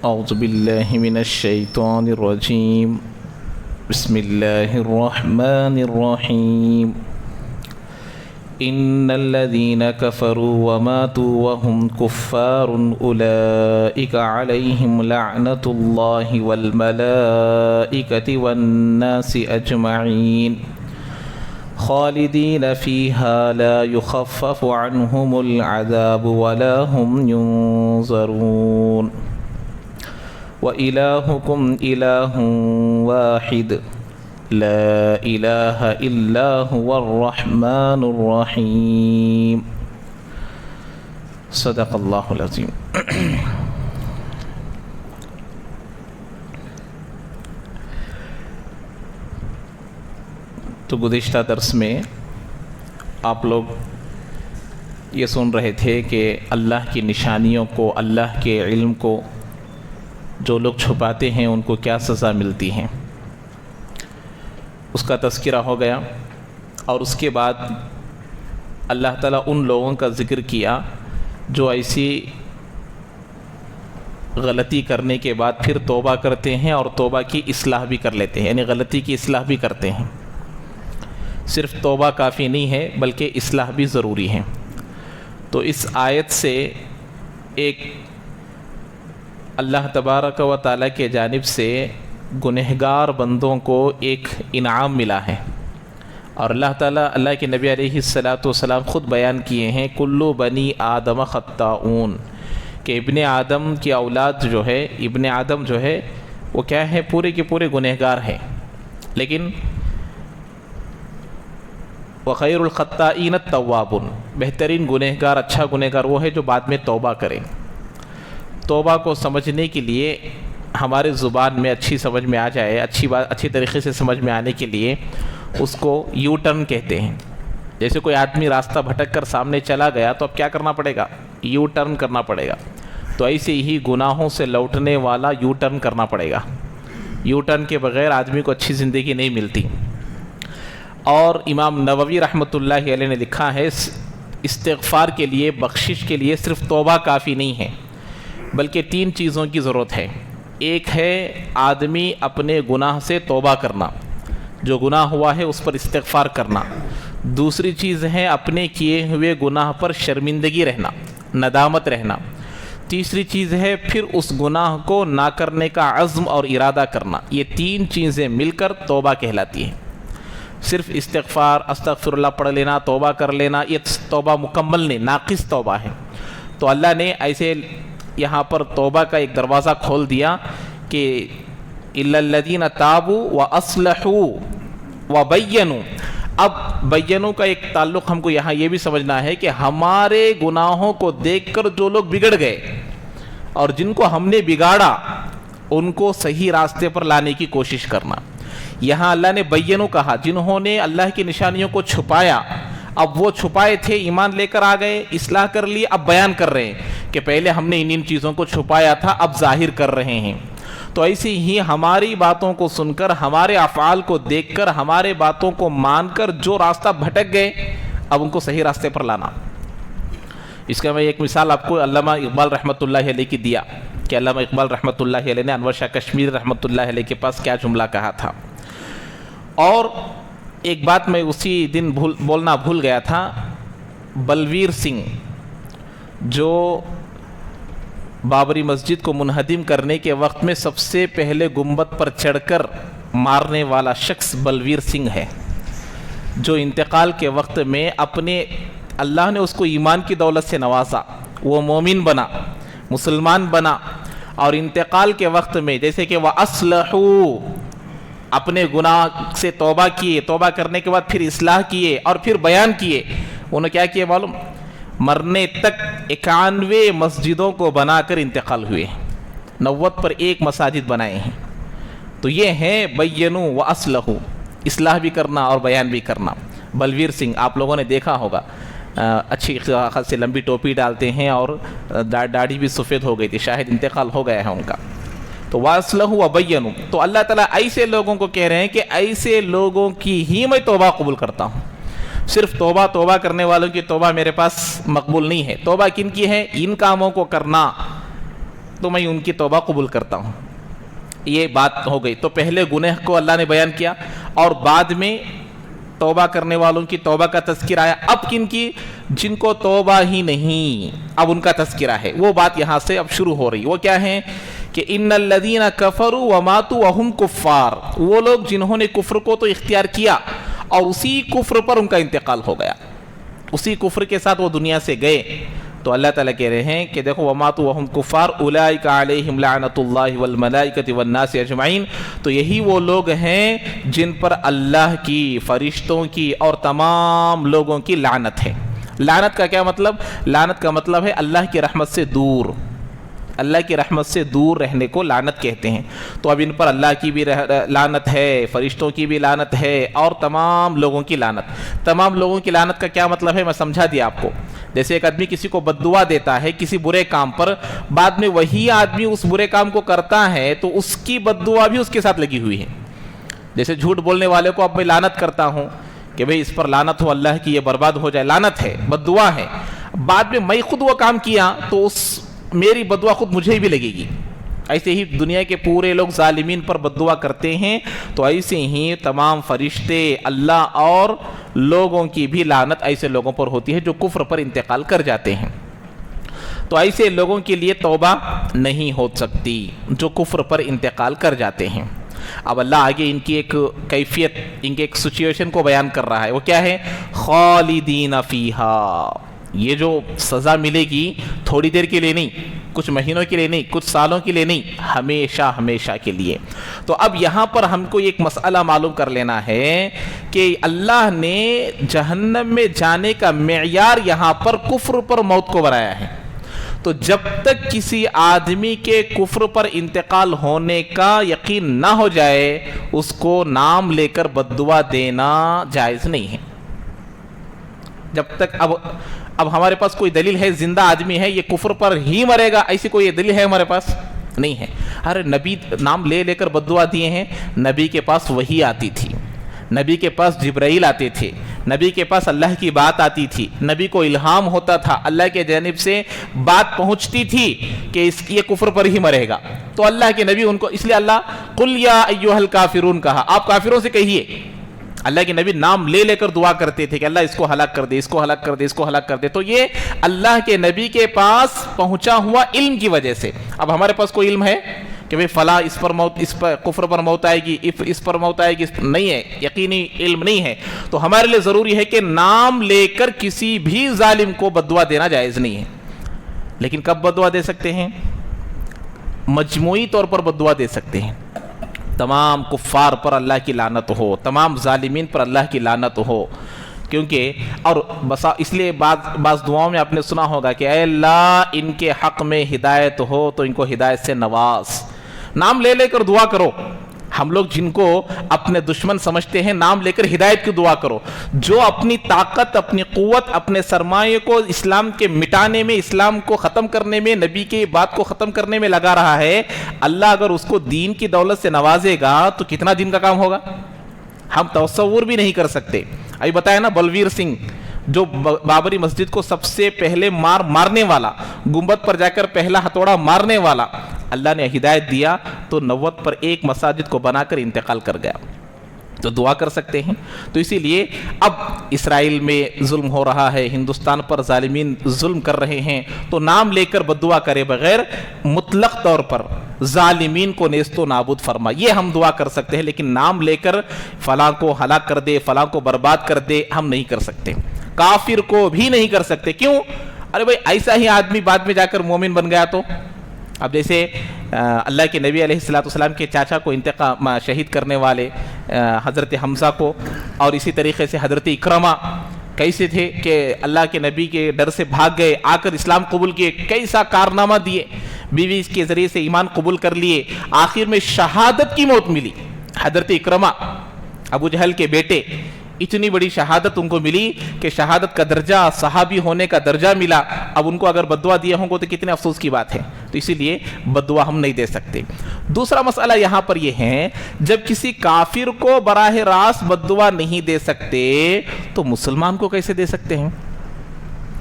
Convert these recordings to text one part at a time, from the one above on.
اعوذ باللہ من الشیطان الرجیم بسم اللہ الرحمن الرحیم ان الذین کفروا وماتوا وهم کفار اولئک علیہم لعنۃ اللہ والملائکۃ والناس اجمعین خالدین فیہا لا یخفف عنہم العذاب ولا هم ینظرون وإلهكم إله واحد لا إله إلا هو الرحمن الرحيم صدق اللہ العظیم۔ تو گزشتہ درس میں آپ لوگ یہ سن رہے تھے کہ اللہ کی نشانیوں کو، اللہ کے علم کو جو لوگ چھپاتے ہیں ان کو کیا سزا ملتی ہے، اس کا تذکرہ ہو گیا۔ اور اس کے بعد اللہ تعالیٰ ان لوگوں کا ذکر کیا جو ایسی غلطی کرنے کے بعد پھر توبہ کرتے ہیں اور توبہ کی اصلاح بھی کر لیتے ہیں، یعنی غلطی کی اصلاح بھی کرتے ہیں۔ صرف توبہ کافی نہیں ہے بلکہ اصلاح بھی ضروری ہے۔ تو اس آیت سے ایک اللہ تبارک و تعالیٰ کے جانب سے گنہگار بندوں کو ایک انعام ملا ہے، اور اللہ تعالیٰ، اللہ کے نبی علیہ السلام خود بیان کیے ہیں کلو بنی آدم خطاؤن، کہ ابن آدم کی اولاد جو ہے، ابن آدم جو ہے وہ کیا ہے، پورے کے پورے گنہگار ہیں، لیکن وخیر الخطائین التوابون، بہترین گنہگار، اچھا گنہگار وہ ہے جو بعد میں توبہ کرے۔ توبہ کو سمجھنے کے لیے ہمارے زبان میں اچھی سمجھ میں آ جائے، اچھی طریقے سے سمجھ میں آنے کے لیے اس کو یو ٹرن کہتے ہیں۔ جیسے کوئی آدمی راستہ بھٹک کر سامنے چلا گیا تو اب کیا کرنا پڑے گا، یو ٹرن کرنا پڑے گا۔ تو ایسے ہی گناہوں سے لوٹنے والا یو ٹرن کرنا پڑے گا۔ یو ٹرن کے بغیر آدمی کو اچھی زندگی نہیں ملتی۔ اور امام نووی رحمۃ اللہ علیہ نے لکھا ہے استغفار کے لیے، بخشش کے لیے صرف توبہ کافی نہیں ہے بلکہ 3 چیزوں کی ضرورت ہے۔ ایک ہے آدمی اپنے گناہ سے توبہ کرنا، جو گناہ ہوا ہے اس پر استغفار کرنا۔ دوسری چیز ہے اپنے کیے ہوئے گناہ پر شرمندگی رہنا، ندامت رہنا۔ تیسری چیز ہے پھر اس گناہ کو نہ کرنے کا عزم اور ارادہ کرنا۔ یہ 3 چیزیں مل کر توبہ کہلاتی ہیں۔ صرف استغفار، استغفر اللہ پڑھ لینا، توبہ کر لینا، یہ توبہ مکمل نہیں، ناقص توبہ ہے۔ تو اللہ نے ایسے یہاں پر توبہ کا ایک دروازہ کھول دیا کہ اِلَّا الَّذِينَ تَابُوا وَأَصْلَحُوا وَبَيَّنُوا۔ اب بینوں کا ایک تعلق ہم کو یہاں یہ بھی سمجھنا ہے کہ ہمارے گناہوں کو دیکھ کر جو لوگ بگڑ گئے اور جن کو ہم نے بگاڑا ان کو صحیح راستے پر لانے کی کوشش کرنا۔ یہاں اللہ نے بینوں کہا، جنہوں نے اللہ کی نشانیوں کو چھپایا، اب وہ چھپائے تھے، ایمان لے کر آ گئے، اصلاح کر لی، اب بیان کر رہے ہیں کہ پہلے ہم نے ان چیزوں کو چھپایا تھا، اب ظاہر کر رہے ہیں۔ تو ایسے ہی ہماری باتوں کو سن کر، ہمارے افعال کو دیکھ کر، ہمارے باتوں کو مان کر جو راستہ بھٹک گئے اب ان کو صحیح راستے پر لانا۔ اس کا میں ایک مثال آپ کو علامہ اقبال رحمۃ اللہ علیہ کی دیا کہ علامہ اقبال رحمۃ اللہ علیہ نے انور شاہ کشمیری رحمۃ اللہ علیہ کے پاس کیا جملہ کہا تھا۔ اور ایک بات میں اسی دن بولنا بھول گیا تھا، بلویر سنگھ جو بابری مسجد کو منہدم کرنے کے وقت میں سب سے پہلے گنبد پر چڑھ کر مارنے والا شخص بلویر سنگھ ہے، جو انتقال کے وقت میں اپنے اللہ نے اس کو ایمان کی دولت سے نوازا، وہ مومن بنا، مسلمان بنا، اور انتقال کے وقت میں جیسے کہ وَأَصْلَحُوا، اپنے گناہ سے توبہ کیے، توبہ کرنے کے بعد پھر اصلاح کیے اور پھر بیان کیے۔ انہوں نے کیا کیا معلوم؟ مرنے تک 91 مسجدوں کو بنا کر انتقال ہوئے، 90 پر 1 مساجد بنائے ہیں۔ تو یہ ہیں بینوا واصلحوا، اصلاح بھی کرنا اور بیان بھی کرنا۔ بلویر سنگھ آپ لوگوں نے دیکھا ہوگا، اچھی خاصی لمبی ٹوپی ڈالتے ہیں اور داڑھی بھی سفید ہو گئی تھی، شاید انتقال ہو گیا ہے ان کا۔ تو واصلحوا وبینوا، تو اللہ تعالیٰ ایسے لوگوں کو کہہ رہے ہیں کہ ایسے لوگوں کی ہی میں توبہ قبول کرتا ہوں۔ صرف توبہ کرنے والوں کی توبہ میرے پاس مقبول نہیں ہے۔ توبہ کن کی ہے؟ ان کاموں کو کرنا تو میں ان کی توبہ قبول کرتا ہوں. یہ بات ہو گئی. تو پہلے گناہ کو اللہ نے بیان کیا اور بعد میں توبہ کرنے والوں کی توبہ کا تذکرہ آیا. اب کن کی؟ جن کو توبہ ہی نہیں, اب ان کا تذکرہ ہے. وہ بات یہاں سے اب شروع ہو رہی. وہ کیا ہے کہ ان الذین کفروا وماتوا وهم کفار, وہ لوگ جنہوں نے کفر کو تو اختیار کیا اور اسی کفر پر ان کا انتقال ہو گیا, اسی کفر کے ساتھ وہ دنیا سے گئے. تو اللہ تعالیٰ کہہ رہے ہیں کہ دیکھو وماتوا وهم کفار اولئک علیہم لعنۃ اللہ والملائکۃ والناس اجمعین, تو یہی وہ لوگ ہیں جن پر اللہ کی, فرشتوں کی اور تمام لوگوں کی لعنت ہے. لعنت کا کیا مطلب؟ لعنت کا مطلب ہے اللہ کی رحمت سے دور, اللہ کی رحمت سے دور رہنے کو لعنت کہتے ہیں. تو اب ان پر اللہ کی بھی لعنت ہے, فرشتوں کی بھی لعنت ہے اور تمام لوگوں کی لعنت. تمام لوگوں کی لعنت کا کیا مطلب ہے میں سمجھا دیا آپ کو. جیسے ایک آدمی کسی کو بد دعا دیتا ہے کسی برے کام پر, بعد میں وہی آدمی اس برے کام کو کرتا ہے تو اس کی بد دعا بھی اس کے ساتھ لگی ہوئی ہے. جیسے جھوٹ بولنے والے کو اب میں لعنت کرتا ہوں کہ بھئی اس پر لعنت ہو, اللہ کی یہ برباد ہو جائے, لعنت ہے, بد دعا ہے. بعد میں خود وہ کام کیا تو اس میری بددعا خود مجھے بھی لگے گی. ایسے ہی دنیا کے پورے لوگ ظالمین پر بددعا کرتے ہیں, تو ایسے ہی تمام فرشتے, اللہ اور لوگوں کی بھی لعنت ایسے لوگوں پر ہوتی ہے جو کفر پر انتقال کر جاتے ہیں. تو ایسے لوگوں کے لیے توبہ نہیں ہو سکتی جو کفر پر انتقال کر جاتے ہیں. اب اللہ آگے ان کی ایک کیفیت, ان کے ایک سچویشن کو بیان کر رہا ہے. وہ کیا ہے؟ خالدین فیہا, یہ جو سزا ملے گی تھوڑی دیر کے لیے نہیں, کچھ مہینوں کے لیے نہیں, کچھ سالوں کے لیے نہیں, ہمیشہ ہمیشہ کے لیے. تو اب یہاں پر ہم کو ایک مسئلہ معلوم کر لینا ہے کہ اللہ نے جہنم میں جانے کا معیار یہاں پر کفر پر موت کو بنایا ہے. تو جب تک کسی آدمی کے کفر پر انتقال ہونے کا یقین نہ ہو جائے اس کو نام لے کر بد دعا دینا جائز نہیں ہے. جب تک اب ہمارے پاس کوئی دلیل ہے زندہ آدمی ہے یہ کفر پر ہی مرے گا, ایسی کوئی دلیل ہے ہمارے پاس نہیں ہے. ارے نبی نام لے لے کر بد دعا دیے ہیں, نبی کے پاس وحی آتی تھی, نبی کے پاس جبرائیل آتے تھے, نبی کے پاس اللہ کی بات آتی تھی, نبی کو الہام ہوتا تھا, اللہ کے جانب سے بات پہنچتی تھی کہ یہ کفر پر ہی مرے گا. تو اللہ کے نبی ان کو, اس لیے اللہ قل یا ایھا الکافرون کہا, آپ کافروں سے کہیے. اللہ کے نبی نام لے لے کر دعا کرتے تھے کہ اللہ اس کو ہلاک کر دے, اس کو ہلاک کر دے, اس کو ہلاک کر دے. تو یہ اللہ کے نبی کے پاس پہنچا ہوا علم کی وجہ سے. اب ہمارے پاس کوئی علم ہے کہ بھئی فلاں اس پر موت, اس پر کفر پر موت آئے گی, اس پر موت آئے گی, نہیں ہے, یقینی علم نہیں ہے. تو ہمارے لیے ضروری ہے کہ نام لے کر کسی بھی ظالم کو بد دعا دینا جائز نہیں ہے. لیکن کب بد دعا دے سکتے ہیں؟ مجموعی طور پر بد دعا دے سکتے ہیں. تمام کفار پر اللہ کی لعنت ہو, تمام ظالمین پر اللہ کی لعنت ہو. کیونکہ اور اس لیے بعض دعاؤں میں آپ نے سنا ہوگا کہ اے اللہ ان کے حق میں ہدایت ہو تو ان کو ہدایت سے نواز. نام لے لے کر دعا کرو. ہم لوگ جن کو اپنے دشمن سمجھتے ہیں نام لے کر ہدایت کی دعا کرو. جو اپنی طاقت, اپنی قوت, اپنے سرمایے کو اسلام کے مٹانے میں, اسلام کو ختم کرنے میں, نبی کی بات کو ختم کرنے میں لگا رہا ہے, اللہ اگر اس کو دین کی دولت سے نوازے گا تو کتنا دین کا کام ہوگا ہم تصور بھی نہیں کر سکتے. ابھی بتایا نا بلویر سنگھ جو بابری مسجد کو سب سے پہلے مارنے والا, گنبد پر جا کر پہلا ہتھوڑا مارنے والا, اللہ نے ہدایت دیا تو 90 پر 1 مساجد کو بنا کر انتقال کر گیا. تو دعا کر سکتے ہیں. تو اسی لیے اب اسرائیل میں ظلم ہو رہا ہے, ہندوستان پر ظالمین ظلم کر رہے ہیں, تو نام لے کر بد دعا کرے بغیر مطلق طور پر ظالمین کو نیست و نابود فرما, یہ ہم دعا کر سکتے ہیں. لیکن نام لے کر فلاں کو ہلاک کر دے, فلاں کو برباد کر دے, ہم نہیں کر سکتے. کافر کو بھی نہیں کر سکتے. کیوں؟ ارے بھائی ایسا ہی آدمی بعد میں جا کر مومن بن گیا تو. اب جیسے اللہ کے نبی علیہ السلام کے چاچا کو انتقام شہید کرنے والے حضرت حمزہ کو, اور اسی طریقے سے حضرت اکرمہ کیسے تھے کہ اللہ کے نبی کے ڈر سے بھاگ گئے, آ کر اسلام قبول کیے, کیسا کارنامہ دیے, بیوی کے ذریعے سے ایمان قبول کر لیے, آخر میں شہادت کی موت ملی. حضرت اکرمہ ابو جہل کے بیٹے, اتنی بڑی شہادت ان کو ملی کہ شہادت کا درجہ, صحابی ہونے کا درجہ ملا. اب ان کو اگر بد دعا دیے ہوں گے تو کتنے افسوس کی بات ہے. تو اسی لیے بد دعا ہم نہیں دے سکتے. دوسرا مسئلہ یہاں پر یہ ہے, جب کسی کافر کو براہ راست بد دعا نہیں دے سکتے تو مسلمان کو کیسے دے سکتے ہیں؟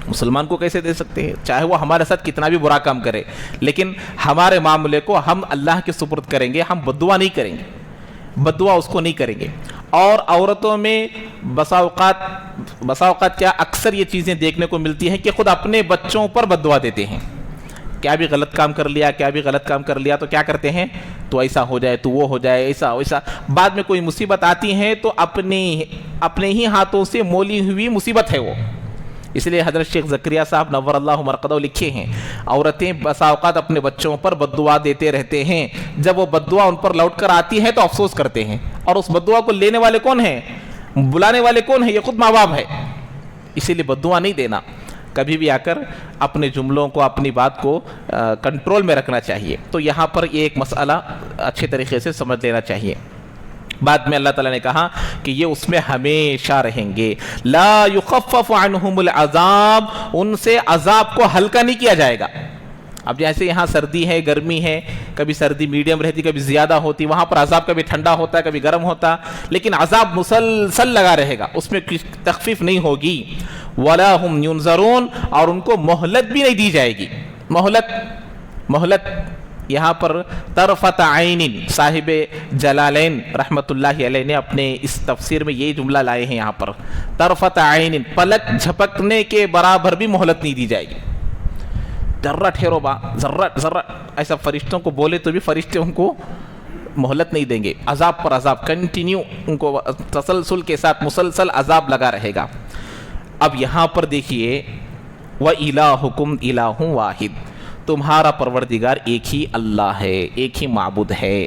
مسلمان کو کیسے دے سکتے ہیں؟ چاہے وہ ہمارے ساتھ کتنا بھی برا کام کرے، لیکن ہمارے معاملے کو ہم اللہ کے سپرد کریں گے، ہم بد دعا نہیں کریں گے، بد دعا اس کو نہیں کریں گے۔ اور عورتوں میں بسا اوقات کیا اکثر یہ چیزیں دیکھنے کو ملتی ہیں کہ خود اپنے بچوں پر بد دعا دیتے ہیں، کیا بھی غلط کام کر لیا تو کیا کرتے ہیں، تو ایسا ہو جائے، تو وہ ہو جائے، ایسا ویسا۔ بعد میں کوئی مصیبت آتی ہے تو اپنے ہی ہاتھوں سے مولی ہوئی مصیبت ہے وہ۔ اس لیے حضرت شیخ زکریا صاحب نور اللہ مرقدہ لکھے ہیں، عورتیں بسا اوقات اپنے بچوں پر بد دعا دیتے رہتے ہیں، جب وہ بد دعا ان پر لوٹ کر آتی ہے تو افسوس کرتے ہیں، اور اس بد دعا کو لینے والے کون ہیں، بلانے والے کون ہیں، یہ خود ماں باپ ہے۔ اسی لیے بد دعا نہیں دینا، کبھی بھی آ کر اپنے جملوں کو، اپنی بات کو کنٹرول میں رکھنا چاہیے۔ تو یہاں پر یہ ایک مسئلہ اچھے طریقے سے سمجھ لینا چاہیے۔ بعد میں اللہ تعالیٰ نے کہا کہ یہ اس میں ہمیشہ رہیں گے، لا یخفف عنہم العذاب، ان سے عذاب کو ہلکا نہیں کیا جائے گا۔ اب جیسے یہاں سردی ہے، گرمی ہے، کبھی سردی میڈیم رہتی، کبھی زیادہ ہوتی، وہاں پر عذاب کبھی ٹھنڈا ہوتا ہے، کبھی گرم ہوتا، لیکن عذاب مسلسل لگا رہے گا، اس میں کچھ تخفیف نہیں ہوگی۔ ولا ہم ینظرون، اور ان کو مہلت بھی نہیں دی جائے گی۔ مہلت یہاں پر طرفت عین، صاحب جلالین رحمت اللہ علیہ نے اپنے اس تفسیر میں یہ جملہ لائے ہیں، یہاں پر طرفت عین، پلک جھپکنے کے برابر بھی مہلت نہیں دی جائے گی۔ ذرہ ٹھہرو ذرہ ایسا فرشتوں کو بولے تو بھی فرشتے ان کو مہلت نہیں دیں گے، عذاب پر عذاب، کنٹینیو ان کو تسلسل کے ساتھ مسلسل عذاب لگا رہے گا۔ اب یہاں پر دیکھیے، وَإِلَٰهُكُمْ إِلَٰهٌ وَاحِدٌ، تمہارا پروردگار ایک ہی اللہ ہے، ایک ہی معبود ہے،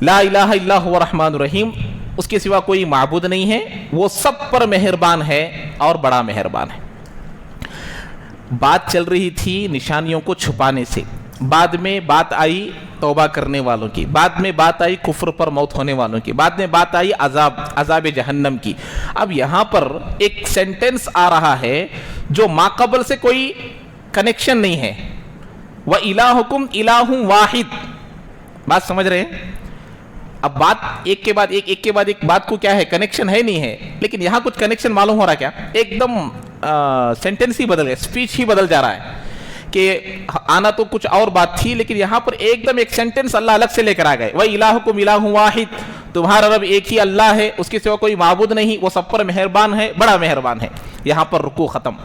لا الہ الا هو الرحمن الرحیم، اس کے سوا کوئی معبود نہیں ہے، وہ سب پر مہربان ہے اور بڑا مہربان ہے۔ بات چل رہی تھی نشانیوں کو چھپانے سے، بعد میں بات آئی توبہ کرنے والوں کی، بعد میں بات آئی کفر پر موت ہونے والوں کی، بعد میں بات آئی عذاب جہنم کی۔ اب یہاں پر ایک سینٹنس آ رہا ہے جو ماقبل سے کوئی کنیکشن نہیں ہے، وَإِلَٰهُكُمْ إِلَٰهٌ وَاحِدٌ، بات سمجھ رہے ہیں؟ اب بات ایک کے بعد ایک بات کو کیا ہے، کنیکشن ہے نہیں ہے، لیکن یہاں کچھ کنیکشن معلوم ہو رہا ہے کیا، ایک دم سینٹنس ہی بدل گیا، اسپیچ ہی بدل جا رہا ہے، کہ آنا تو کچھ اور بات تھی، لیکن یہاں پر ایک دم ایک سینٹنس اللہ الگ سے لے کر آ گئے، وَإِلَٰهُكُمْ إِلَٰهٌ وَاحِدٌ، تمہارا رب ایک ہی اللہ ہے، اس کے سوا کوئی معبود نہیں، وہ سب پر مہربان ہے، بڑا مہربان ہے۔ یہاں پر رکوع ختم۔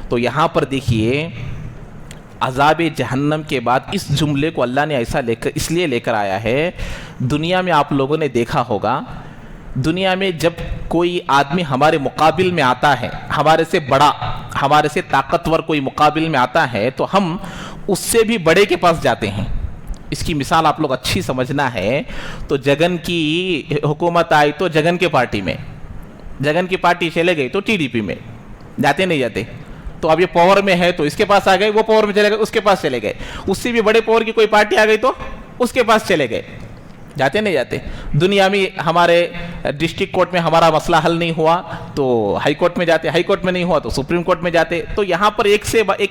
تو یہاں پر دیکھیے عذاب جہنم کے بعد اس جملے کو اللہ نے ایسا اس لیے لے کر آیا ہے، دنیا میں آپ لوگوں نے دیکھا ہوگا، دنیا میں جب کوئی آدمی ہمارے مقابل میں آتا ہے، ہمارے سے بڑا، ہمارے سے طاقتور کوئی مقابل میں آتا ہے، تو ہم اس سے بھی بڑے کے پاس جاتے ہیں۔ اس کی مثال آپ لوگ اچھی سمجھنا ہے، تو جگن کی حکومت آئی تو جگن کے پارٹی میں، جگن کی پارٹی چلے گئی تو ٹی ڈی پی میں، جاتے نہیں جاتے؟ تو اب یہ پاور میں ہے تو اس کے پاس آ گئے، وہ پاور میں چلے گئے، اس کے پاس چلے گئے، اس سے بھی بڑے پاور کی کوئی پارٹی آ گئی تو اس کے پاس چلے گئے، جاتے نہیں جاتے؟ دنیا میں ہمارے ڈسٹرکٹ کورٹ میں ہمارا مسئلہ حل نہیں ہوا تو ہائی کورٹ میں جاتے، ہائی کورٹ میں نہیں ہوا تو سپریم کورٹ میں جاتے، تو یہاں پر ایک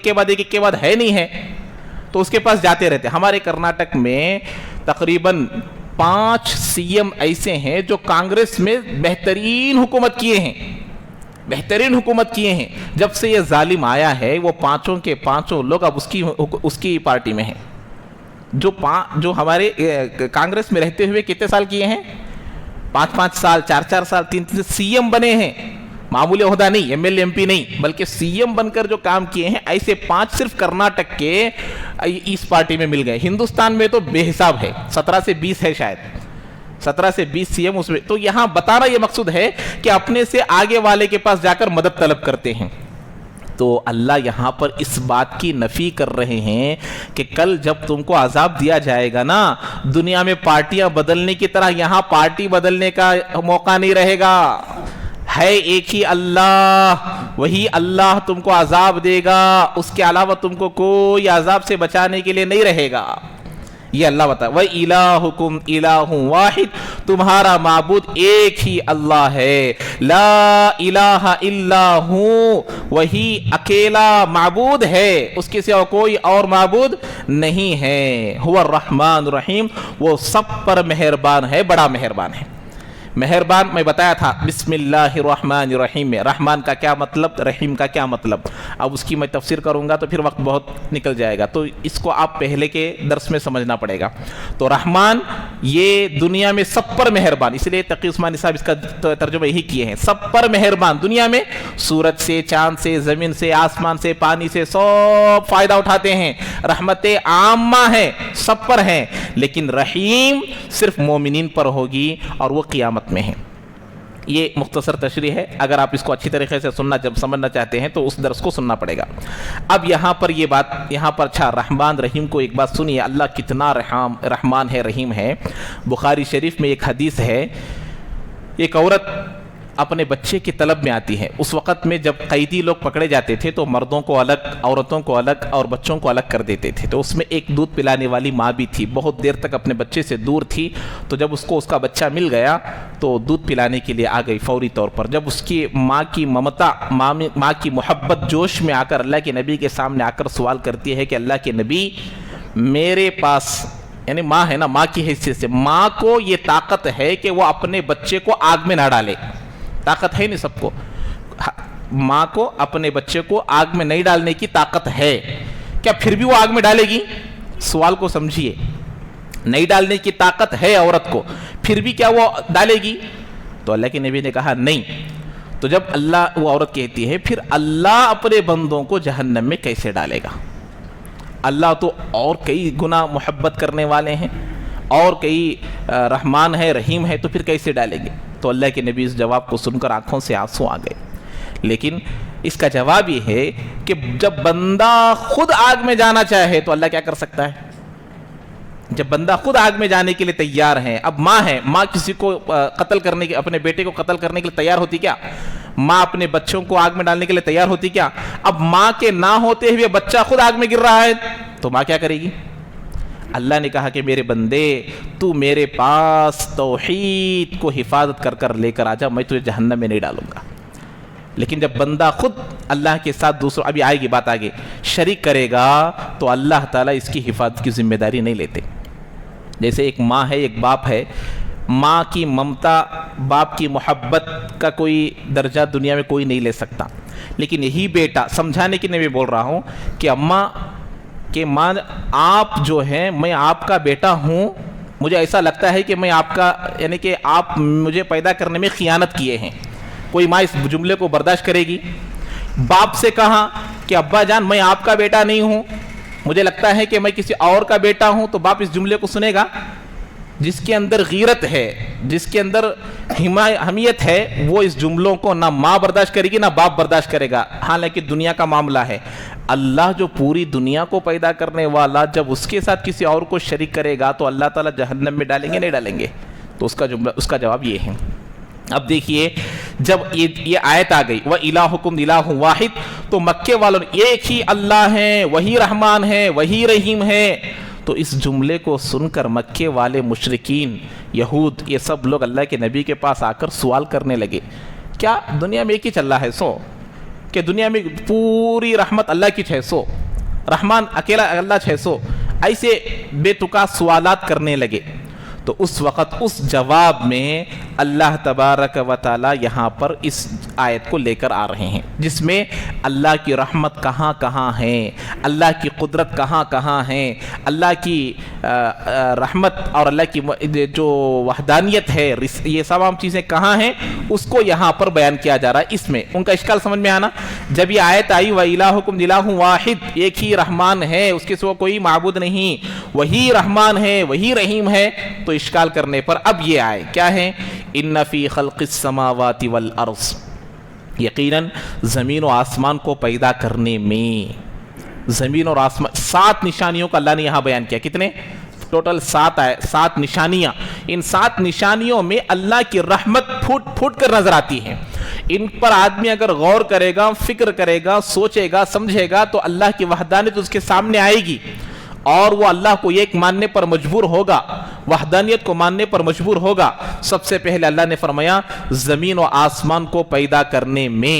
کے بعد ہے نہیں ہے تو اس کے پاس جاتے رہتے۔ ہمارے کرناٹک میں تقریباً 5 سی ایم ایسے ہیں جو کانگریس میں بہترین حکومت کیے ہیں، جب سے یہ ظالم آیا ہے وہ پانچوں کے پانچوں لوگ اب اس کی پارٹی میں ہیں۔ جو ہمارے کانگریس میں رہتے ہوئے کتنے سال کیے ہیں، 5 سال، 4 سال، 3 سی ایم بنے ہیں، معمولی عہدہ نہیں، M L A M P نہیں، بلکہ سی ایم بن کر جو کام کیے ہیں، ایسے 5 صرف کرناٹک کے اس پارٹی میں مل گئے۔ ہندوستان میں تو بے حساب ہے، 17 سے 20 ہے شاید، 17 سے 20 سی ایم اس میں۔ تو یہاں بتانا یہ مقصود ہے کہ اپنے سے آگے والے کے پاس جا کر مدد طلب کرتے ہیں۔ تو اللہ یہاں پر اس بات کی نفی کر رہے ہیں کہ کل جب تم کو عذاب دیا جائے گا نا، دنیا میں پارٹیاں بدلنے کی طرح یہاں پارٹی بدلنے کا موقع نہیں رہے گا، ہے ایک ہی اللہ، وہی اللہ تم کو عذاب دے گا، اس کے علاوہ تم کو کوئی عذاب سے بچانے کے لیے نہیں رہے گا۔ یہ اللہ بتا، وَإِلَٰهُكُمْ إِلَٰهٌ وَاحِدٌ، تمہارا معبود ایک ہی اللہ ہے، لا الہ الا ہوں، وہی اکیلا معبود ہے، اس کے سوا کوئی اور معبود نہیں ہے، هو الرحمن الرحیم، وہ سب پر مہربان ہے، بڑا مہربان ہے۔ مہربان میں بتایا تھا بسم اللہ الرحمن الرحیم میں رحمان کا کیا مطلب، رحیم کا کیا مطلب، اب اس کی میں تفسیر کروں گا تو پھر وقت بہت نکل جائے گا، تو اس کو آپ پہلے کے درس میں سمجھنا پڑے گا۔ تو رحمان یہ دنیا میں سب پر مہربان، اس لیے تقی عثمانی صاحب اس کا ترجمہ یہی کیے ہیں، سب پر مہربان، دنیا میں سورج سے، چاند سے، زمین سے، آسمان سے، پانی سے سب فائدہ اٹھاتے ہیں، رحمت عامہ ہے، سب پر ہیں، لیکن رحیم صرف مومنین پر ہوگی اور وہ قیامت میں ہے۔ یہ مختصر تشریح ہے، اگر آپ اس کو اچھی طریقے سے سمجھنا چاہتے ہیں تو اس درس کو سننا پڑے گا۔ اب یہاں پر یہ بات، یہاں پر اچھا رحمان رحیم کو ایک بات سنیے، اللہ کتنا رحمان ہے، رحیم ہے۔ بخاری شریف میں ایک حدیث ہے، ایک عورت اپنے بچے کی طلب میں آتی ہے۔ اس وقت میں جب قیدی لوگ پکڑے جاتے تھے تو مردوں کو الگ، عورتوں کو الگ اور بچوں کو الگ کر دیتے تھے، تو اس میں ایک دودھ پلانے والی ماں بھی تھی، بہت دیر تک اپنے بچے سے دور تھی، تو جب اس کو اس کا بچہ مل گیا تو دودھ پلانے کے لیے آ گئی فوری طور پر۔ جب اس کی ماں کی ممتا، ماں کی محبت جوش میں آ کر اللہ کے نبی کے سامنے آ کر سوال کرتی ہے کہ اللہ کے نبی میرے پاس، یعنی ماں ہے نا، ماں کی حیثیت سے ماں کو یہ طاقت ہے کہ وہ اپنے بچے کو آگ میں نہ ڈالے، طاقت ہے نہیں سب کو، ماں کو اپنے بچے کو آگ میں نہیں ڈالنے کی طاقت ہے، کیا پھر بھی وہ آگ میں ڈالے گی؟ سوال کو سمجھیے، نہیں ڈالنے کی طاقت ہے عورت کو، پھر بھی کیا وہ ڈالے گی؟ تو اللہ کے نبی نے کہا نہیں۔ تو جب اللہ، وہ عورت کہتی ہے پھر اللہ اپنے بندوں کو جہنم میں کیسے ڈالے گا؟ اللہ تو اور کئی گنا محبت کرنے والے ہیں، اور کئی رحمان ہے، رحیم ہے، تو پھر کیسے ڈالیں گے؟ تو اللہ کے نبی اس جواب کو سن کر آنکھوں سے آنسو آ گئے۔ لیکن اس کا جواب یہ ہے کہ جب بندہ خود آگ میں جانا چاہے تو اللہ کیا کر سکتا ہے؟ جب بندہ خود آگ میں جانے کے لیے تیار ہے، اب ماں ہے، ماں کسی کو قتل کرنے کے، اپنے بیٹے کو قتل کرنے کے لیے تیار ہوتی کیا؟ ماں اپنے بچوں کو آگ میں ڈالنے کے لیے تیار ہوتی کیا؟ اب ماں کے نہ ہوتے ہوئے بچہ خود آگ میں گر رہا ہے تو ماں کیا کرے گی؟ اللہ نے کہا کہ میرے بندے تو میرے پاس توحید کو حفاظت کر کر لے کر آ جا، میں تجھے جہنم میں نہیں ڈالوں گا۔ لیکن جب بندہ خود اللہ کے ساتھ دوسروں، ابھی آئے گی بات آگے، شریک کرے گا تو اللہ تعالیٰ اس کی حفاظت کی ذمہ داری نہیں لیتے۔ جیسے ایک ماں ہے، ایک باپ ہے، ماں کی ممتا، باپ کی محبت کا کوئی درجہ دنیا میں کوئی نہیں لے سکتا، لیکن یہی بیٹا، سمجھانے کے لیے میں بول رہا ہوں کہ اماں کہ ماں آپ جو ہیں، میں آپ کا بیٹا ہوں، مجھے ایسا لگتا ہے کہ میں آپ کا، یعنی کہ آپ مجھے پیدا کرنے میں خیانت کیے ہیں، کوئی ماں اس جملے کو برداشت کرے گی؟ باپ سے کہا کہ ابا جان میں آپ کا بیٹا نہیں ہوں، مجھے لگتا ہے کہ میں کسی اور کا بیٹا ہوں، تو باپ اس جملے کو سنے گا؟ جس کے اندر غیرت ہے، جس کے اندر حمیت ہے، وہ اس جملوں کو نہ ماں برداشت کرے گی نہ باپ برداشت کرے گا۔ حالانکہ دنیا کا معاملہ ہے، اللہ جو پوری دنیا کو پیدا کرنے والا جب اس کے ساتھ کسی اور کو شریک کرے گا تو اللہ تعالیٰ جہنم میں ڈالیں گے نہیں ڈالیں گے؟ تو اس کا جواب یہ ہے۔ اب دیکھیے جب یہ آیت آ گئی وَإِلَٰهُكُمْ إِلَٰهٌ وَاحِدٌ، تو مکے والوں نے ایک ہی اللہ ہے، وہی رحمان ہے، وہی رحیم ہے، تو اس جملے کو سن کر مکے والے مشرکین، یہود، یہ سب لوگ اللہ کے نبی کے پاس آ کر سوال کرنے لگے، کیا دنیا میں ایک ہی چل رہا ہے سو کہ دنیا میں پوری رحمت اللہ کی 600، رحمان اکیلا اللہ 600، ایسے بے تکا سوالات کرنے لگے۔ تو اس وقت اس جواب میں اللہ تبارک و تعالی یہاں پر اس آیت کو لے کر آ رہے ہیں، جس میں اللہ کی رحمت کہاں کہاں ہے، اللہ کی قدرت کہاں کہاں ہے، اللہ کی رحمت اور اللہ کی جو وحدانیت ہے، یہ تمام چیزیں کہاں ہیں، اس کو یہاں پر بیان کیا جا رہا ہے۔ اس میں ان کا اشکال سمجھ میں آنا، جب یہ آیت آئی وَإِلَٰهُكُمْ إِلَٰهٌ وَاحِدٌ، ایک ہی رحمان ہے، اس کے سوا کوئی معبود نہیں، وہی رحمان ہے، وہی رحیم ہے، تو اشکال کرنے پر اب یہ آئے کیا ہے، ان فی خلق السماوات والارض، یقیناً زمین و آسمان کو پیدا کرنے میں، زمین اور آسمان 7 نشانیوں کا اللہ نے یہاں بیان کیا، کتنے ٹوٹل 7 نشانیاں، ان 7 نشانیوں میں اللہ کی رحمت پھوٹ پھوٹ کر نظر آتی ہے۔ ان پر آدمی اگر غور کرے گا، فکر کرے گا، سوچے گا، سمجھے گا تو اللہ کی وحدانیت اس کے سامنے آئے گی، اور وہ اللہ کو ایک ماننے پر مجبور ہوگا، وحدانیت کو ماننے پر مجبور ہوگا۔ سب سے پہلے اللہ نے فرمایا زمین و آسمان کو پیدا کرنے میں،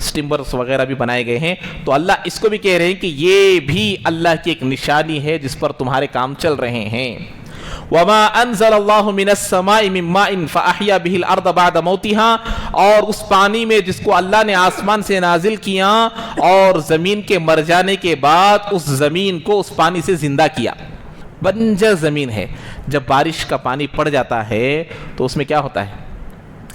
سٹمبرز وغیرہ بھی بنائے گئے ہیں، تو اللہ اس کو بھی کہہ رہے ہیں کہ یہ بھی اللہ کی ایک نشانی ہے جس پر تمہارے کام چل رہے ہیں۔ وما انزل اللہ من السماء من ماء فاحیا به الارض بعد موتها، اور اس پانی میں جس کو اللہ نے آسمان سے نازل کیا اور زمین کے مر جانے کے بعد اس زمین کو اس پانی سے زندہ کیا۔ بنجر زمین ہے، جب بارش کا پانی پڑ جاتا ہے تو اس میں کیا ہوتا ہے؟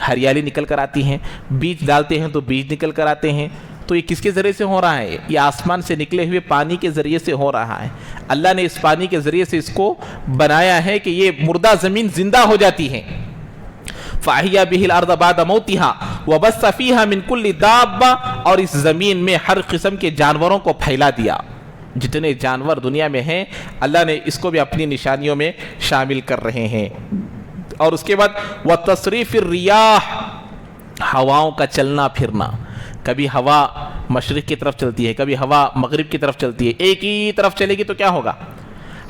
ہریالی نکل کر آتی ہیں، بیج ڈالتے ہیں تو بیج نکل کر آتے ہیں۔ تو یہ کس کے ذریعے سے ہو رہا ہے؟ یہ آسمان سے نکلے ہوئے پانی کے ذریعے سے ہو رہا ہے۔ اللہ نے اس پانی کے ذریعے سے اس کو بنایا ہے کہ یہ مردہ زمین زندہ ہو جاتی ہے۔ فَأَحْيَا بِهِ الْأَرْضَ بَعْدَ مَوْتِهَا وَبَثَّ فِيهَا مِنْ كُلِّ دَابَّةٍ، اور اس زمین میں ہر قسم کے جانوروں کو پھیلا دیا۔ جتنے جانور دنیا میں ہیں اللہ نے اس کو بھی اپنی نشانیوں میں شامل کر رہے ہیں۔ اور اس کے بعد وَتَصْرِيفِ الرِّيَاحِ، ہواؤں کا چلنا پھرنا، کبھی ہوا مشرق کی طرف چلتی ہے، کبھی ہوا مغرب کی طرف چلتی ہے۔ ایک ہی طرف چلے گی تو کیا ہوگا؟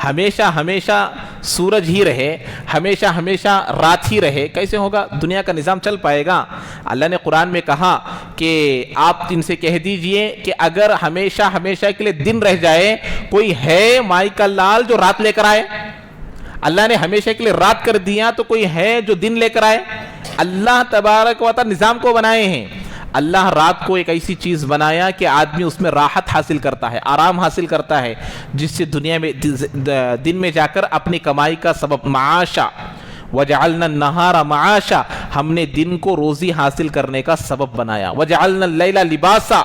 ہمیشہ ہمیشہ سورج ہی رہے، ہمیشہ ہمیشہ رات ہی رہے، کیسے ہوگا؟ دنیا کا نظام چل پائے گا؟ اللہ نے قرآن میں کہا کہ آپ ان سے کہہ دیجئے کہ اگر ہمیشہ ہمیشہ کے لیے دن رہ جائے، کوئی ہے مائی کا لال جو رات لے کر آئے؟ اللہ نے ہمیشہ کے لیے رات کر دیا تو کوئی ہے جو دن لے کر آئے؟ اللہ تبارک و تعالی نظام کو بنائے ہیں۔ اللہ رات کو ایک ایسی چیز بنایا کہ آدمی اس میں راحت حاصل کرتا ہے، آرام حاصل کرتا ہے، جس سے دنیا میں دن میں جا کر اپنی کمائی کا سبب معاشا وجعلنا النہار معاشا، ہم نے دن کو روزی حاصل کرنے کا سبب بنایا۔ وجعلنا اللیل لباسا،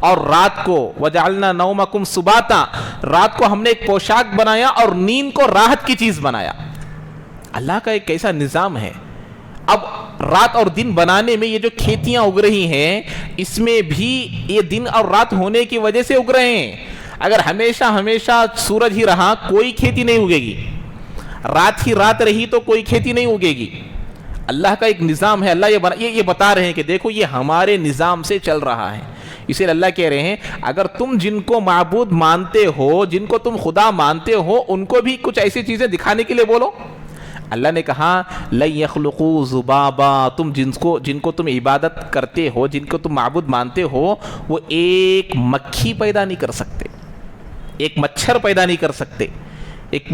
اور رات کو وجعلنا نومکم سباتا، رات کو ہم نے ایک پوشاک بنایا اور نیند کو راحت کی چیز بنایا۔ اللہ کا ایک کیسا نظام ہے۔ اب رات اور دن بنانے میں یہ جو کھیتیاں اگ رہی ہیں اس میں بھی یہ دن اور رات ہونے کی وجہ سے اگ رہے ہیں۔ اگر ہمیشہ ہمیشہ سورج ہی رہا کوئی کھیتی نہیں اگے گی، رات ہی رات رہی تو کوئی کھیتی نہیں اگے گی۔ اللہ کا ایک نظام ہے، اللہ یہ بتا رہے ہیں کہ دیکھو یہ ہمارے نظام سے چل رہا ہے۔ اسی لیے اللہ کہہ رہے ہیں اگر تم جن کو معبود مانتے ہو، جن کو تم خدا مانتے ہو، ان کو بھی کچھ ایسی چیزیں دکھانے کے لیے بولو۔ اللہ نے کہا لَن يَخْلُقُوا ذُبَابًا، تم جن کو تم عبادت کرتے ہو، جن کو تم معبود مانتے ہو، وہ ایک مکھی پیدا نہیں کر سکتے، ایک مچھر پیدا نہیں کر سکتے۔ ایک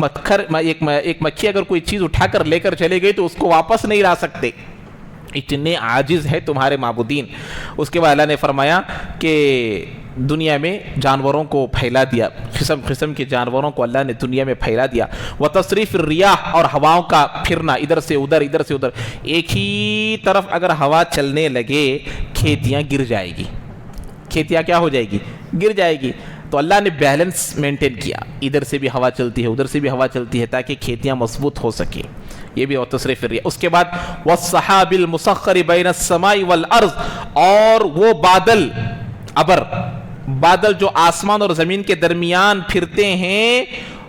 مکھی اگر کوئی چیز اٹھا کر لے کر چلے گئی تو اس کو واپس نہیں لا سکتے، اتنے عاجز ہے تمہارے معبودین۔ اس کے بعد اللہ نے فرمایا کہ دنیا میں جانوروں کو پھیلا دیا، قسم قسم کے جانوروں کو اللہ نے دنیا میں پھیلا دیا۔ وتصریف الریاح، اور ہواؤں کا پھرنا، ادھر سے ادھر ادھر سے ادھر، ایک ہی طرف اگر ہوا چلنے لگے کھیتیاں گر جائے گی، کھیتیاں کیا ہو جائے گی؟ گر جائے گی۔ تو اللہ نے بیلنس مینٹین کیا، ادھر سے بھی ہوا چلتی ہے ادھر سے بھی ہوا چلتی ہے تاکہ کھیتیاں مضبوط ہو سکیں، یہ بھی تصریف الریاح۔ اس کے بعد والسحاب المسخر بین السماء والارض، اور وہ بادل، ابر، بادل جو آسمان اور زمین کے درمیان پھرتے ہیں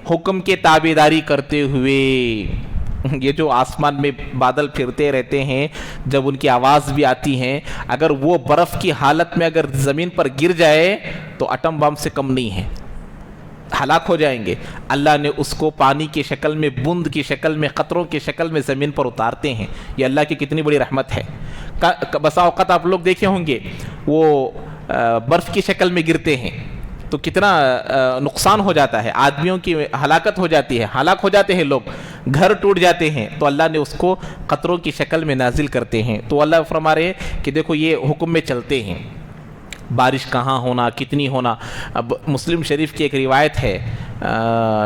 حکم کے تابعداری کرتے ہوئے۔ یہ جو آسمان میں بادل پھرتے رہتے ہیں، جب ان کی آواز بھی آتی ہے، اگر وہ برف کی حالت میں اگر زمین پر گر جائے تو ایٹم بم سے کم نہیں ہے، ہلاک ہو جائیں گے۔ اللہ نے اس کو پانی کی شکل میں، بوند کی شکل میں، قطروں کی شکل میں زمین پر اتارتے ہیں۔ یہ اللہ کی کتنی بڑی رحمت ہے۔ بسا اوقات آپ لوگ دیکھے ہوں گے وہ برف کی شکل میں گرتے ہیں تو کتنا نقصان ہو جاتا ہے، آدمیوں کی ہلاکت ہو جاتی ہے، ہلاک ہو جاتے ہیں لوگ، گھر ٹوٹ جاتے ہیں، تو اللہ نے اس کو قطروں کی شکل میں نازل کرتے ہیں۔ تو اللہ فرما رہے ہیں کہ دیکھو یہ حکم میں چلتے ہیں، بارش کہاں ہونا، کتنی ہونا۔ اب مسلم شریف کی ایک روایت ہے،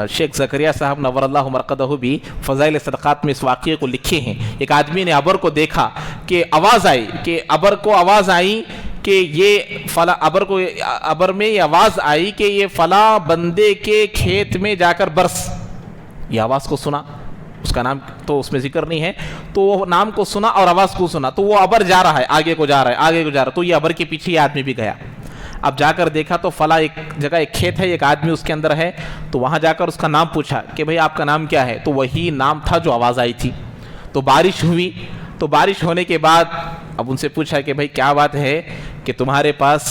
شیخ زکریہ صاحب نور اللہ مرقدہ بھی فضائل صدقات میں اس واقعے کو لکھے ہیں۔ ایک آدمی نے ابر کو دیکھا کہ آواز آئی، کہ ابر کو آواز آئی کہ یہ فلاں، ابر میں یہ آواز آئی کہ یہ فلاں بندے کے کھیت میں جا کر برس۔ یہ آواز کو سنا، اس کا نام تو اس میں ذکر نہیں ہے، تو وہ نام کو سنا اور آواز کو سنا، تو وہ ابر جا رہا ہے، آگے کو جا رہا ہے، آگے کو جا رہا ہے، تو یہ ابر کے پیچھے یہ آدمی بھی گیا۔ اب جا کر دیکھا تو فلاں ایک جگہ ایک کھیت ہے، ایک آدمی اس کے اندر ہے، تو وہاں جا کر اس کا نام پوچھا کہ بھئی آپ کا نام کیا ہے؟ تو وہی نام تھا جو آواز آئی تھی۔ تو بارش ہوئی، تو بارش ہونے کے بعد اب ان سے پوچھا کہ بھئی کیا بات ہے کہ تمہارے پاس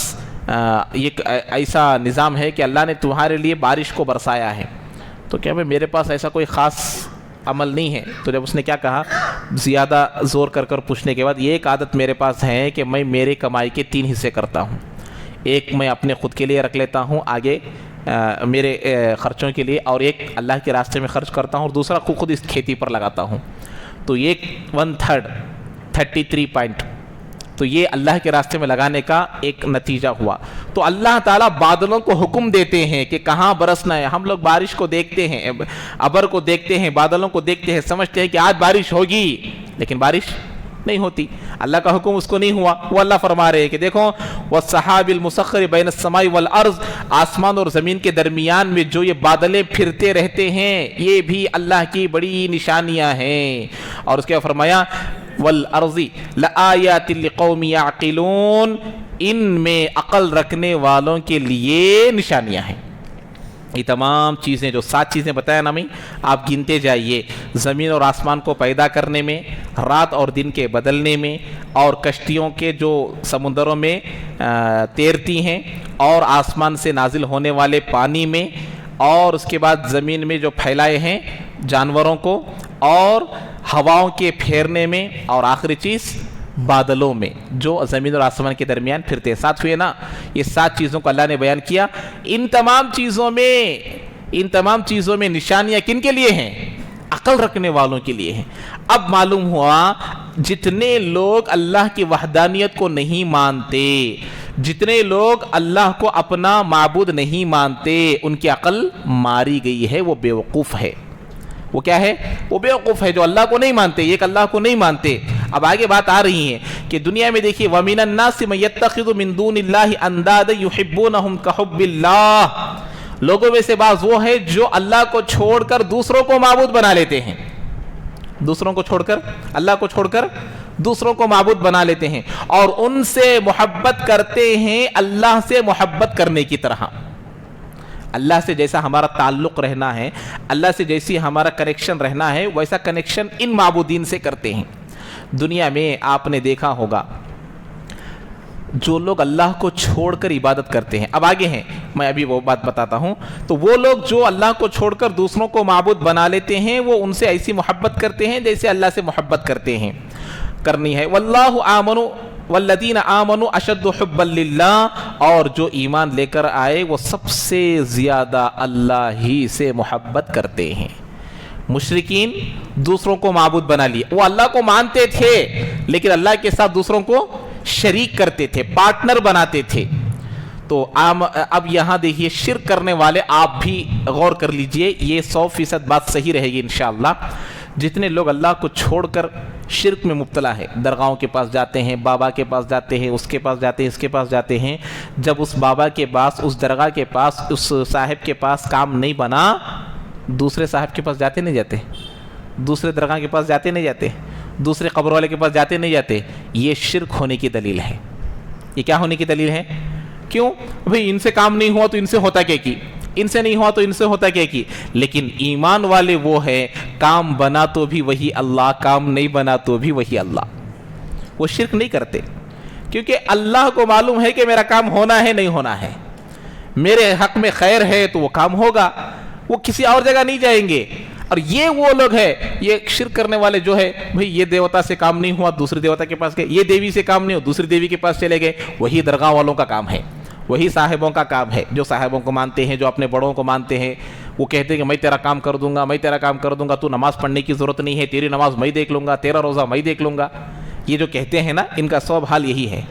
ایک ایسا نظام ہے کہ اللہ نے تمہارے لیے بارش کو برسایا ہے؟ تو کیا بھئی میرے پاس ایسا کوئی خاص عمل نہیں ہے۔ تو جب اس نے کیا کہا زیادہ زور کر کر پوچھنے کے بعد یہ ایک عادت میرے پاس ہے کہ میں میرے کمائی کے 3 حصے کرتا ہوں. ایک میں اپنے خود کے لیے رکھ لیتا ہوں آگے میرے خرچوں کے لیے, اور ایک اللہ کے راستے میں خرچ کرتا ہوں, اور دوسرا خود اس کھیتی پر لگاتا ہوں. تو یہ 1/3 33 پوائنٹ تو یہ اللہ کے راستے میں لگانے کا ایک نتیجہ ہوا. تو اللہ تعالیٰ بادلوں کو حکم دیتے ہیں کہ کہاں برسنا ہے. ہم لوگ بارش کو دیکھتے ہیں, ابر کو دیکھتے ہیں, بادلوں کو دیکھتے ہیں, سمجھتے ہیں کہ آج بارش ہوگی, لیکن بارش نہیں ہوتی. اللہ کا حکم اس کو نہیں ہوا. وہ اللہ فرما رہے ہیں کہ دیکھو وَالسَّحَابِ الْمُسَخِّرِ بَيْنَ السَّمَاءِ وَالْأَرْضِ, آسمان اور زمین کے درمیان میں جو یہ بادلیں پھرتے رہتے ہیں یہ بھی اللہ کی بڑی نشانیاں ہیں. اور اس کے بعد فرمایا وَالْأَرْضِ لَآيَاتٍ لِقَوْمٍ يَعْقِلُونَ, ان میں عقل رکھنے والوں کے لیے نشانیاں ہیں. یہ تمام چیزیں جو 7 چیزیں بتایا نا میں, آپ گنتے جائیے. زمین اور آسمان کو پیدا کرنے میں, رات اور دن کے بدلنے میں, اور کشتیوں کے جو سمندروں میں تیرتی ہیں, اور آسمان سے نازل ہونے والے پانی میں, اور اس کے بعد زمین میں جو پھیلائے ہیں جانوروں کو, اور ہواؤں کے پھیرنے میں, اور آخری چیز بادلوں میں جو زمین اور آسمان کے درمیان پھرتے ہیں. 7 ہوئے نا. یہ 7 چیزوں کو اللہ نے بیان کیا. ان تمام چیزوں میں نشانیاں کن کے لیے ہیں؟ عقل رکھنے والوں کے لیے ہیں. اب معلوم ہوا جتنے لوگ اللہ کی وحدانیت کو نہیں مانتے, جتنے لوگ اللہ کو اپنا معبود نہیں مانتے, ان کی عقل ماری گئی ہے. وہ بیوقوف ہے. وہ کیا ہے؟ وہ بیوقوف ہے جو اللہ کو نہیں مانتے. ایک اللہ کو نہیں مانتے. اب آگے بات آ رہی ہے کہ دنیا میں دیکھیے وَمِنَ النَّاسِ مَن يَتَّخِذُ مِن دُونِ اللَّهِ أَندَادًا يُحِبُّونَهُمْ كَحُبِّ اللَّهِ, لوگوں میں سے بعض وہ ہے جو اللہ کو چھوڑ کر دوسروں کو معبود بنا لیتے ہیں. دوسروں کو چھوڑ کر, اللہ کو چھوڑ کر دوسروں کو معبود بنا لیتے ہیں, اور ان سے محبت کرتے ہیں اللہ سے محبت کرنے کی طرح. اللہ سے جیسا ہمارا تعلق رہنا ہے, اللہ سے جیسی ہمارا کنیکشن رہنا ہے, ویسا کنیکشن ان معبودین سے کرتے ہیں. دنیا میں آپ نے دیکھا ہوگا جو لوگ اللہ کو چھوڑ کر عبادت کرتے ہیں, اب آگے ہیں میں ابھی وہ بات بتاتا ہوں. تو وہ لوگ جو اللہ کو چھوڑ کر دوسروں کو معبود بنا لیتے ہیں, وہ ان سے ایسی محبت کرتے ہیں جیسے اللہ سے محبت کرتے ہیں کرنی ہے. واللہ آمنوا والذین آمنوا اشد حبا للہ, اور جو ایمان لے کر آئے وہ سب سے زیادہ اللہ ہی سے محبت کرتے ہیں. مشرکین دوسروں کو معبود بنا لیے. وہ اللہ کو مانتے تھے لیکن اللہ کے ساتھ دوسروں کو شریک کرتے تھے, پارٹنر بناتے تھے. تو اب یہاں دیکھیے شرک کرنے والے, آپ بھی غور کر لیجئے, یہ 100% بات صحیح رہے گی انشاءاللہ. جتنے لوگ اللہ کو چھوڑ کر شرک میں مبتلا ہے, درگاہوں کے پاس جاتے ہیں, بابا کے پاس جاتے ہیں, اس کے پاس جاتے ہیں, اس کے پاس جاتے ہیں, جب اس بابا کے پاس, اس درگاہ کے پاس, اس صاحب کے پاس کام نہیں بنا, دوسرے صاحب کے پاس جاتے نہیں جاتے, دوسرے درگاہ کے پاس جاتے نہیں جاتے, دوسرے قبر والے کے پاس جاتے نہیں جاتے. یہ شرک ہونے کی دلیل ہے. یہ کیا ہونے کی دلیل ہے؟ کیوں بھئی ان سے کام نہیں ہوا تو ان سے ہوتا کیا کی, ان سے نہیں ہوا تو ان سے ہوتا کیا کی. لیکن ایمان والے وہ ہے کام بنا تو بھی وہی اللہ, کام نہیں بنا تو بھی وہی اللہ. وہ شرک نہیں کرتے کیونکہ اللہ کو معلوم ہے کہ میرا کام ہونا ہے نہیں ہونا ہے, میرے حق میں خیر ہے تو وہ کام ہوگا, وہ کسی اور جگہ نہیں جائیں گے. اور یہ وہ لوگ ہیں, یہ شرک کرنے والے جو ہے, بھئی یہ دیوتا سے کام نہیں ہوا دوسری دیوتا کے پاس گئے, یہ دیوی سے کام نہیں ہوا دوسری دیوی کے پاس چلے گئے. وہی درگاہ والوں کا کام ہے, وہی صاحبوں کا کام ہے, جو صاحبوں کو مانتے ہیں, جو اپنے بڑوں کو مانتے ہیں. وہ کہتے ہیں کہ میں تیرا کام کر دوں گا, میں تیرا کام کر دوں گا, تو نماز پڑھنے کی ضرورت نہیں ہے, تیری نماز میں دیکھ لوں گا, تیرا روزہ میں دیکھ لوں گا. یہ جو کہتے ہیں نا, ان کا سب حال یہی ہے.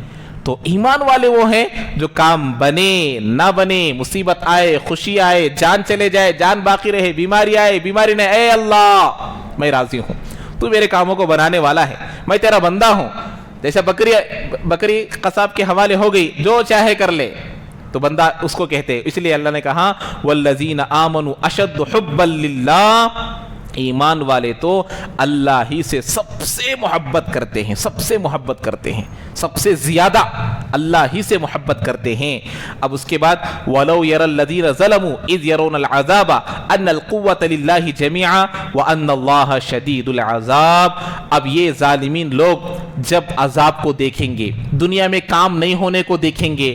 تو ایمان والے وہ ہیں جو کام بنے نہ بنے, مصیبت آئے خوشی آئے, جان چلے جائے جان باقی رہے, بیماری آئے بیماری نہ, اے اللہ میں راضی ہوں, تو میرے کاموں کو بنانے والا ہے, میں تیرا بندہ ہوں. جیسے بکری قصاب کے حوالے ہو گئی, جو چاہے کر لے, تو بندہ اس کو کہتے ہیں. اس لیے اللہ نے کہا والذین آمنوا اشد حبا للہ, ایمان والے تو اللہ ہی سے سب سے محبت کرتے ہیں, سب سے محبت کرتے ہیں, سب سے زیادہ اللہ ہی سے محبت کرتے ہیں. اب اس کے بعد وَلَوْ يَرَى الَّذِينَ ظَلَمُوا إِذْ يَرَوْنَ الْعَذَابَ أَنَّ الْقُوَّةَ لِلَّهِ جَمِيعًا وَأَنَّ اللَّهَ شَدِيدُ الْعَذَابِ. اب یہ ظالمین لوگ جب عذاب کو دیکھیں گے, دنیا میں کام نہیں ہونے کو دیکھیں گے,